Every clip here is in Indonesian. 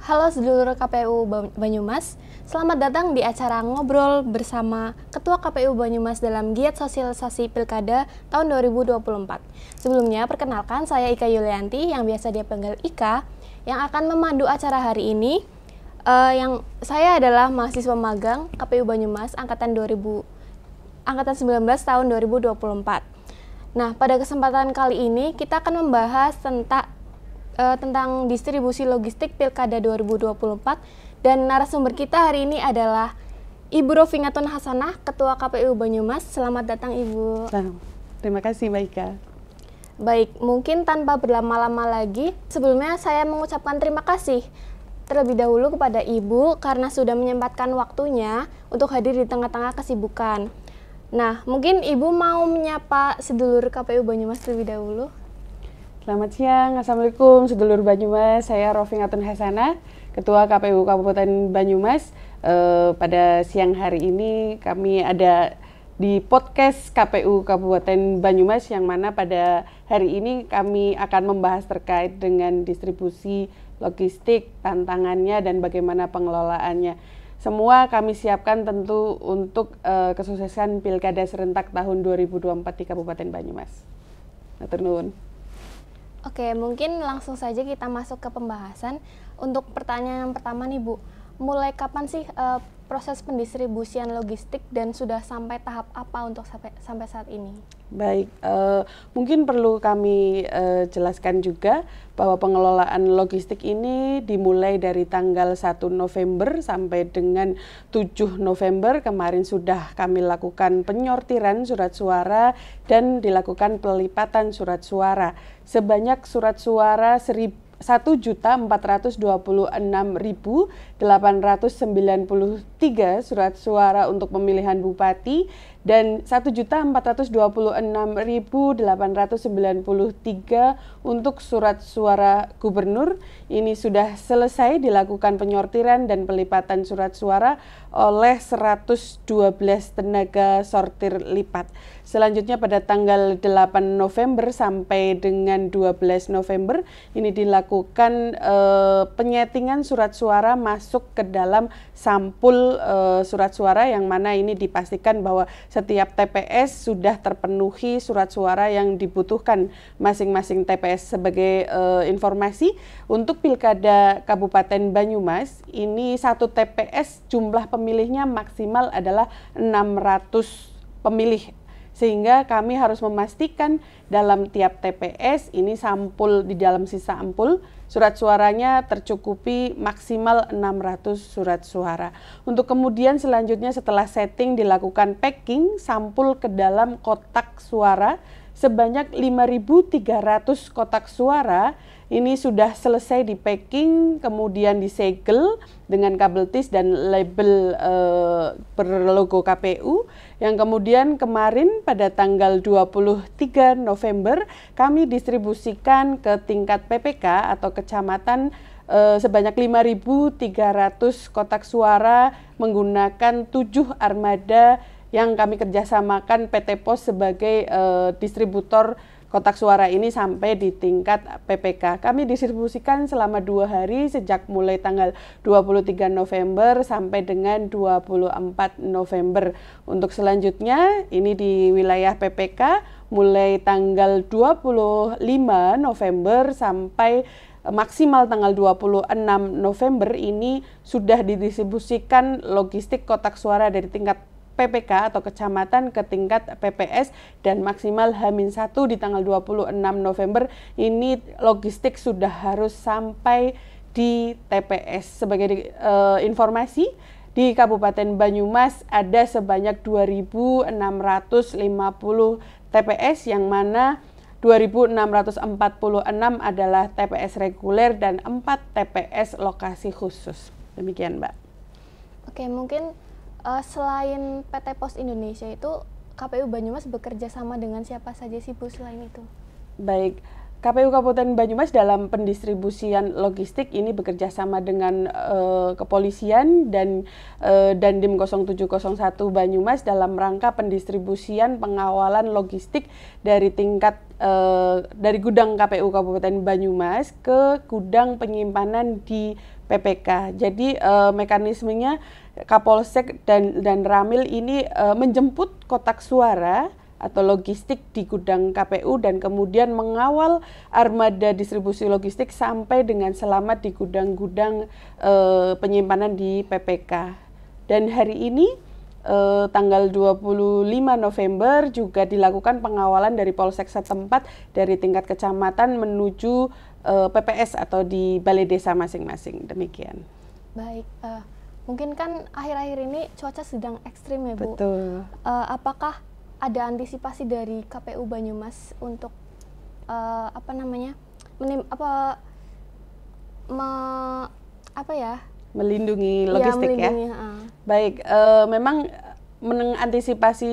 Halo sedulur KPU Banyumas, selamat datang di acara ngobrol bersama Ketua KPU Banyumas dalam giat sosialisasi Pilkada tahun 2024. Sebelumnya, perkenalkan saya Ika Yulianti yang biasa dipanggil Ika, yang akan memandu acara hari ini. Saya adalah mahasiswa magang KPU Banyumas angkatan 19 tahun 2024. Nah, pada kesempatan kali ini kita akan membahas tentang distribusi logistik Pilkada 2024, dan narasumber kita hari ini adalah Ibu Rofingatun Hasanah, Ketua KPU Banyumas. Selamat datang Ibu. Terima kasih Mbak Ika. Baik, mungkin tanpa berlama-lama lagi, sebelumnya saya mengucapkan terima kasih terlebih dahulu kepada Ibu karena sudah menyempatkan waktunya untuk hadir di tengah-tengah kesibukan. Nah, mungkin Ibu mau menyapa sedulur KPU Banyumas terlebih dahulu. Selamat siang, Assalamualaikum sedulur Banyumas. Saya Rofingatun Hasanah, Ketua KPU Kabupaten Banyumas. Pada siang hari ini kami ada di podcast KPU Kabupaten Banyumas, yang mana pada hari ini kami akan membahas terkait dengan distribusi logistik, tantangannya, dan bagaimana pengelolaannya. Semua kami siapkan tentu untuk kesuksesan Pilkada serentak tahun 2024 di Kabupaten Banyumas. Matur nuwun. Oke, mungkin langsung saja kita masuk ke pembahasan. Untuk pertanyaan yang pertama nih Bu, mulai kapan sih proses pendistribusian logistik dan sudah sampai tahap apa untuk sampai saat ini? Baik, mungkin perlu kami jelaskan juga bahwa pengelolaan logistik ini dimulai dari tanggal 1 November sampai dengan 7 November. Kemarin sudah kami lakukan penyortiran surat suara dan dilakukan pelipatan surat suara. Sebanyak surat suara 1.426.893 surat suara untuk pemilihan bupati dan 1.426.893 untuk surat suara gubernur. Ini sudah selesai dilakukan penyortiran dan pelipatan surat suara oleh 112 tenaga sortir lipat. Selanjutnya pada tanggal 8 November sampai dengan 12 November ini dilakukan penyetingan surat suara masuk ke dalam sampul surat suara, yang mana ini dipastikan bahwa setiap TPS sudah terpenuhi surat suara yang dibutuhkan masing-masing TPS. Sebagai informasi, untuk Pilkada Kabupaten Banyumas ini satu TPS jumlah pemilihnya maksimal adalah 600 pemilih. Sehingga kami harus memastikan dalam tiap TPS ini sampul, di dalam sisa ampul surat suaranya tercukupi maksimal 600 surat suara. Untuk kemudian selanjutnya setelah setting dilakukan packing sampul ke dalam kotak suara sebanyak 5.300 kotak suara. Ini sudah selesai di packing, kemudian disegel dengan kabel tis dan label berlogo KPU, yang kemudian kemarin pada tanggal 23 November kami distribusikan ke tingkat PPK atau kecamatan sebanyak 5.300 kotak suara menggunakan 7 armada yang kami kerjasamakan PT Pos sebagai distributor kotak suara ini sampai di tingkat PPK. Kami distribusikan selama 2 hari sejak mulai tanggal 23 November sampai dengan 24 November. Untuk selanjutnya ini di wilayah PPK mulai tanggal 25 November sampai maksimal tanggal 26 November ini sudah didistribusikan logistik kotak suara dari tingkat PPK atau kecamatan ke tingkat PPS, dan maksimal H-1 di tanggal 26 November ini logistik sudah harus sampai di TPS. Sebagai informasi, di Kabupaten Banyumas ada sebanyak 2.650 TPS, yang mana 2.646 adalah TPS reguler dan 4 TPS lokasi khusus. Demikian, Mbak. Oke, mungkin selain PT Pos Indonesia itu KPU Banyumas bekerja sama dengan siapa saja sih Bu selain itu? Baik, KPU Kabupaten Banyumas dalam pendistribusian logistik ini bekerja sama dengan kepolisian dan Dandim 0701 Banyumas dalam rangka pendistribusian pengawalan logistik dari tingkat dari gudang KPU Kabupaten Banyumas ke gudang penyimpanan di PPK. Jadi mekanismenya Kapolsek dan Ramil ini menjemput kotak suara atau logistik di gudang KPU dan kemudian mengawal armada distribusi logistik sampai dengan selamat di gudang-gudang penyimpanan di PPK. Dan hari ini tanggal 25 November juga dilakukan pengawalan dari Polsek setempat dari tingkat kecamatan menuju PPS atau di balai desa masing-masing. Demikian. Baik, mungkin kan akhir-akhir ini cuaca sedang ekstrim ya Bu. Betul. Apakah ada antisipasi dari KPU Banyumas untuk melindungi logistik ya. Baik, memang mengantisipasi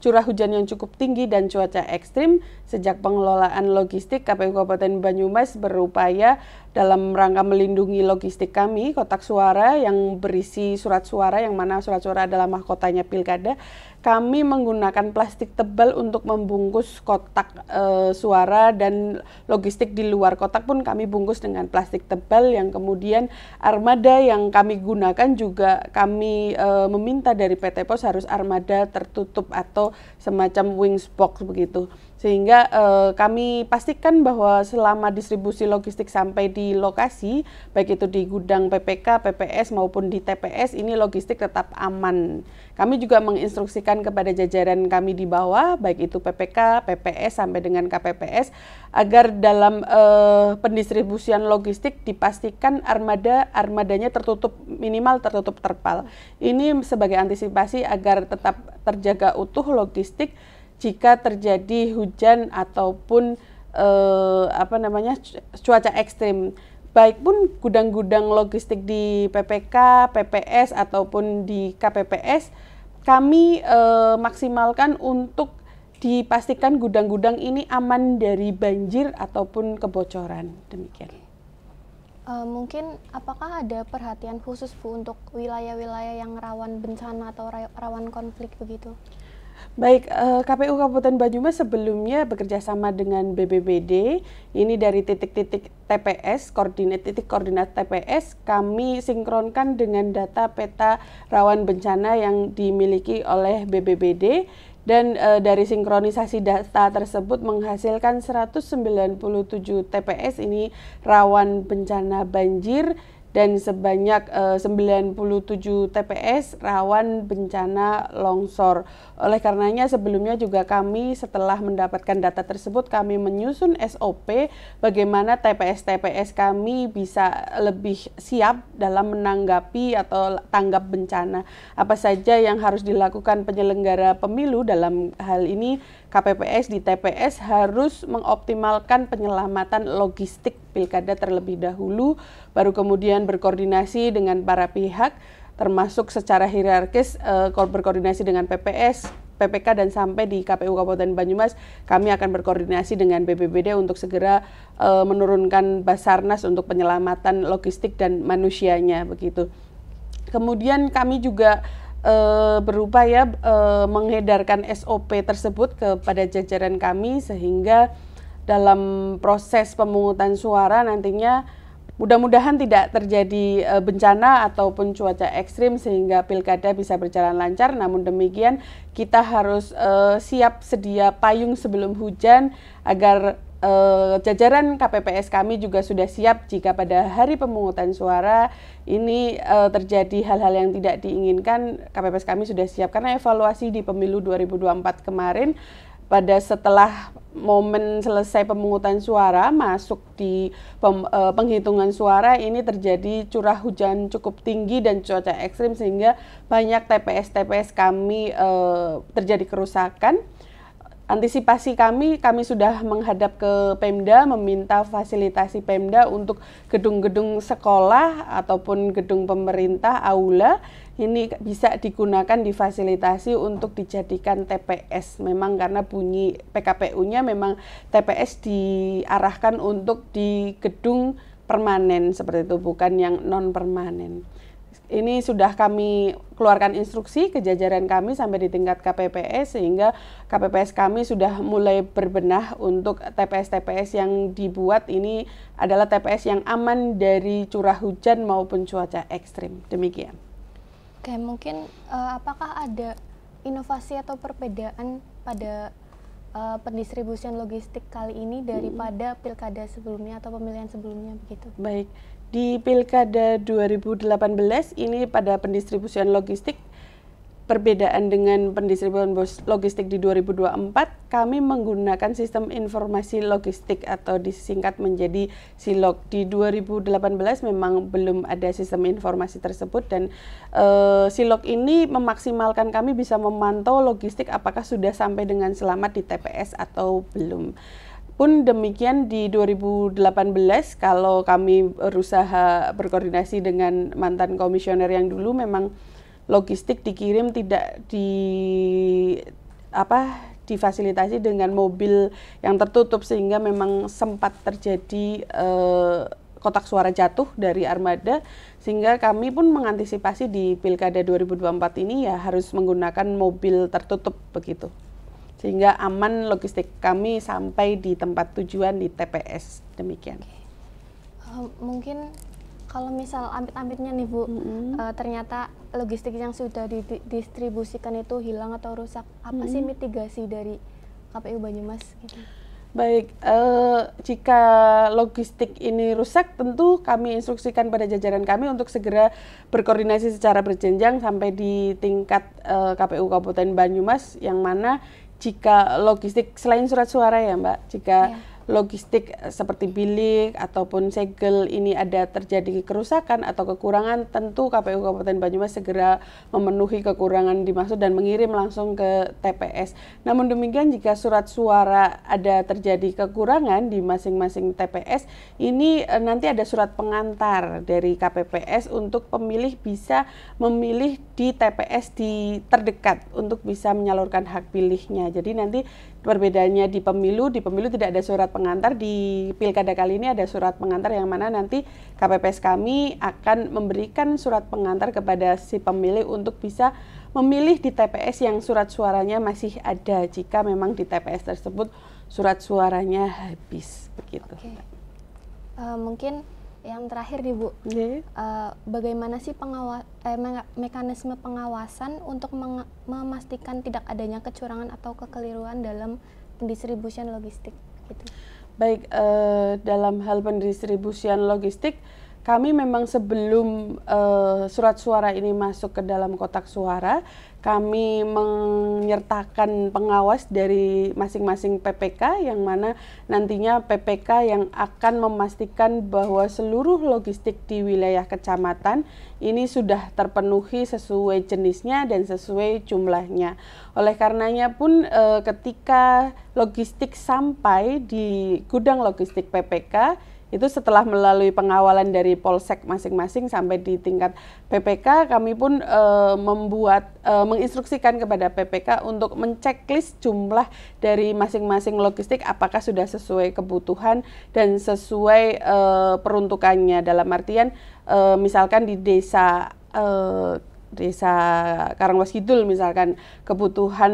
curah hujan yang cukup tinggi dan cuaca ekstrim, sejak pengelolaan logistik KPU Kabupaten Banyumas berupaya dalam rangka melindungi logistik kami, kotak suara yang berisi surat suara, yang mana surat suara adalah mahkotanya pilkada. Kami menggunakan plastik tebal untuk membungkus kotak suara, dan logistik di luar kotak pun kami bungkus dengan plastik tebal, yang kemudian armada yang kami gunakan juga kami meminta dari PT Pos harus armada tertutup atau semacam wings box begitu. Sehingga kami pastikan bahwa selama distribusi logistik sampai di lokasi, baik itu di gudang PPK, PPS maupun di TPS, ini logistik tetap aman. Kami juga menginstruksikan kepada jajaran kami di bawah, baik itu PPK, PPS sampai dengan KPPS, agar dalam pendistribusian logistik dipastikan armadanya tertutup, minimal tertutup terpal. Ini sebagai antisipasi agar tetap terjaga utuh logistik jika terjadi hujan ataupun cuaca ekstrim. Baik pun gudang-gudang logistik di PPK, PPS ataupun di KPPS, kami maksimalkan untuk dipastikan gudang-gudang ini aman dari banjir ataupun kebocoran. Demikian. Mungkin apakah ada perhatian khusus Bu untuk wilayah-wilayah yang rawan bencana atau rawan konflik begitu? Baik, KPU Kabupaten Banyumas sebelumnya bekerja sama dengan BBBD, ini dari titik-titik TPS, titik koordinat TPS, kami sinkronkan dengan data peta rawan bencana yang dimiliki oleh BBBD, dan dari sinkronisasi data tersebut menghasilkan 197 TPS ini rawan bencana banjir, dan sebanyak 97 TPS rawan bencana longsor. Oleh karenanya sebelumnya juga kami setelah mendapatkan data tersebut, kami menyusun SOP bagaimana TPS-TPS kami bisa lebih siap dalam menanggapi atau tanggap bencana. Apa saja yang harus dilakukan penyelenggara pemilu dalam hal ini, KPPS di TPS harus mengoptimalkan penyelamatan logistik pilkada terlebih dahulu, baru kemudian berkoordinasi dengan para pihak, termasuk secara hierarkis berkoordinasi dengan PPS, PPK, dan sampai di KPU Kabupaten Banyumas kami akan berkoordinasi dengan BBBD untuk segera menurunkan Basarnas untuk penyelamatan logistik dan manusianya begitu. Kemudian kami juga berupaya mengedarkan SOP tersebut kepada jajaran kami, sehingga dalam proses pemungutan suara nantinya mudah-mudahan tidak terjadi bencana ataupun cuaca ekstrim sehingga pilkada bisa berjalan lancar. Namun demikian kita harus siap sedia payung sebelum hujan agar jajaran KPPS kami juga sudah siap jika pada hari pemungutan suara ini terjadi hal-hal yang tidak diinginkan. KPPS kami sudah siap karena evaluasi di pemilu 2024 kemarin, pada setelah momen selesai pemungutan suara masuk di penghitungan suara, ini terjadi curah hujan cukup tinggi dan cuaca ekstrim sehingga banyak TPS-TPS kami terjadi kerusakan. antisipasi kami sudah menghadap ke Pemda, meminta fasilitasi Pemda untuk gedung-gedung sekolah ataupun gedung pemerintah, aula, ini bisa digunakan difasilitasi untuk dijadikan TPS. Memang karena bunyi PKPU-nya memang TPS diarahkan untuk di gedung permanen seperti itu, bukan yang non permanen. Ini sudah kami keluarkan instruksi ke jajaran kami sampai di tingkat KPPS, sehingga KPPS kami sudah mulai berbenah untuk TPS-TPS yang dibuat ini adalah TPS yang aman dari curah hujan maupun cuaca ekstrim. Demikian. Oke, mungkin apakah ada inovasi atau perbedaan pada pendistribusian logistik kali ini daripada pilkada sebelumnya atau pemilihan sebelumnya begitu? Baik. Di Pilkada 2018 ini pada pendistribusian logistik, perbedaan dengan pendistribusian logistik di 2024, kami menggunakan sistem informasi logistik atau disingkat menjadi SILOG. Di 2018 memang belum ada sistem informasi tersebut, dan SILOG ini memaksimalkan kami bisa memantau logistik apakah sudah sampai dengan selamat di TPS atau belum. Pun demikian di 2018, kalau kami berusaha berkoordinasi dengan mantan komisioner yang dulu, memang logistik dikirim tidak difasilitasi dengan mobil yang tertutup, sehingga memang sempat terjadi kotak suara jatuh dari armada, sehingga kami pun mengantisipasi di Pilkada 2024 ini ya harus menggunakan mobil tertutup begitu, sehingga aman logistik kami sampai di tempat tujuan di TPS. Demikian. Mungkin kalau misal amit-amitnya nih Bu, ternyata logistik yang sudah didistribusikan itu hilang atau rusak, apa sih mitigasi dari KPU Banyumas gitu? Baik, jika logistik ini rusak, tentu kami instruksikan pada jajaran kami untuk segera berkoordinasi secara berjenjang sampai di tingkat KPU Kabupaten Banyumas, yang mana jika logistik selain surat suara ya Mbak, jika logistik seperti bilik ataupun segel ini ada terjadi kerusakan atau kekurangan, tentu KPU Kabupaten Banyumas segera memenuhi kekurangan dimaksud dan mengirim langsung ke TPS. Namun demikian, jika surat suara ada terjadi kekurangan di masing-masing TPS, ini nanti ada surat pengantar dari KPPS untuk pemilih bisa memilih di TPS di terdekat untuk bisa menyalurkan hak pilihnya. Jadi nanti perbedaannya di pemilu tidak ada surat pengantar. Di pilkada kali ini ada surat pengantar, yang mana nanti KPPS kami akan memberikan surat pengantar kepada si pemilih untuk bisa memilih di TPS yang surat suaranya masih ada, jika memang di TPS tersebut surat suaranya habis begitu. Oke. Mungkin yang terakhir nih Bu, bagaimana sih mekanisme pengawasan untuk memastikan tidak adanya kecurangan atau kekeliruan dalam pendistribusian logistik gitu? Baik, dalam hal pendistribusian logistik, kami memang sebelum surat suara ini masuk ke dalam kotak suara, kami menyertakan pengawas dari masing-masing PPK, yang mana nantinya PPK yang akan memastikan bahwa seluruh logistik di wilayah kecamatan ini sudah terpenuhi sesuai jenisnya dan sesuai jumlahnya. Oleh karenanya pun ketika logistik sampai di gudang logistik PPK, itu setelah melalui pengawalan dari polsek masing-masing sampai di tingkat PPK, kami pun menginstruksikan kepada PPK untuk menceklis jumlah dari masing-masing logistik apakah sudah sesuai kebutuhan dan sesuai peruntukannya. Dalam artian misalkan di desa Karangwas Kidul misalkan kebutuhan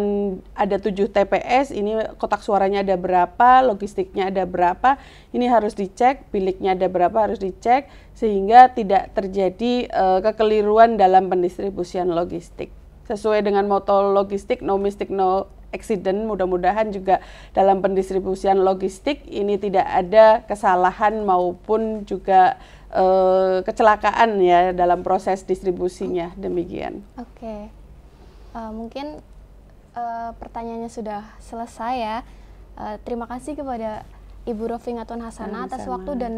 ada 7 TPS, ini kotak suaranya ada berapa, logistiknya ada berapa, ini harus dicek, biliknya ada berapa harus dicek, sehingga tidak terjadi kekeliruan dalam pendistribusian logistik. Sesuai dengan moto logistik, no mistake, no accident, mudah-mudahan juga dalam pendistribusian logistik ini tidak ada kesalahan maupun juga kecelakaan ya dalam proses distribusinya. Demikian. Oke. Mungkin pertanyaannya sudah selesai ya. Terima kasih kepada Ibu Rofingatun Hasanah atas Sama-sama. waktu dan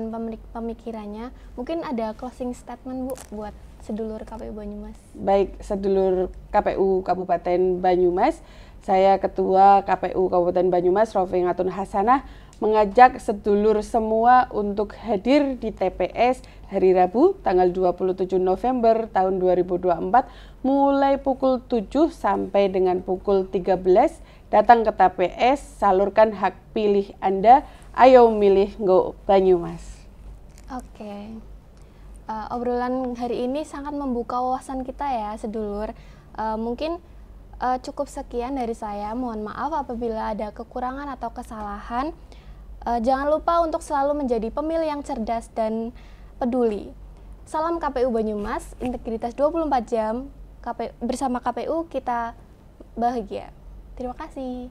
pemikirannya. Mungkin ada closing statement Bu buat sedulur KPU Banyumas. Baik, sedulur KPU Kabupaten Banyumas, saya Ketua KPU Kabupaten Banyumas, Rofingatun Hasanah, mengajak sedulur semua untuk hadir di TPS hari Rabu tanggal 27 November tahun 2024 mulai pukul 7 sampai dengan pukul 13. Datang ke TPS, salurkan hak pilih Anda, ayo milih Nggo Banyumas. Oke. Obrolan hari ini sangat membuka wawasan kita ya, sedulur. Mungkin cukup sekian dari saya. Mohon maaf apabila ada kekurangan atau kesalahan. Jangan lupa untuk selalu menjadi pemilih yang cerdas dan peduli. Salam KPU Banyumas, integritas 24 jam. Bersama KPU kita bahagia. Terima kasih.